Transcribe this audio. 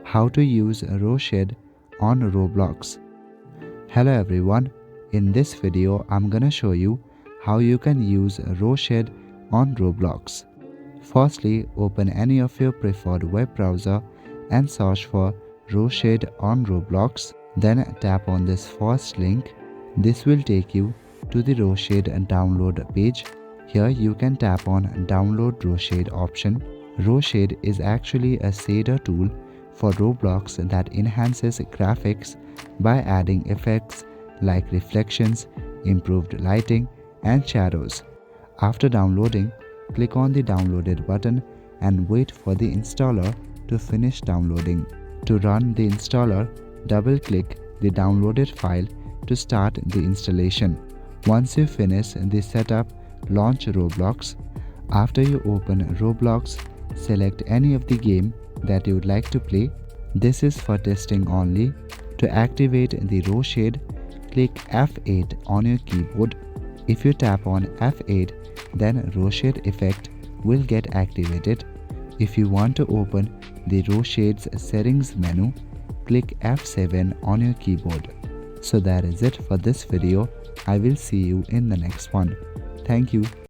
How to use Roshade on Roblox. Hello everyone, in this video I'm gonna show you how you can use Roshade on Roblox. Firstly, open any of your preferred web browser and search for Roshade on Roblox. Then tap on this first link. This will take you to the Roshade download page. Here you can tap on download Roshade option. Roshade is actually a shader tool for Roblox that enhances graphics by adding effects like reflections, improved lighting, and shadows. After downloading, click on the downloaded button and wait for the installer to finish downloading. To run the installer, double-click the downloaded file to start the installation. Once you finish the setup, launch Roblox. After you open Roblox, select any of the game that you would like to play. This is for testing only. To activate the Roshade, click F8 on your keyboard. If you tap on F8, then Roshade effect will get activated. If you want to open the Roshade's settings menu, click F7 on your keyboard. So that is it for this video. I will see you in the next one. Thank you.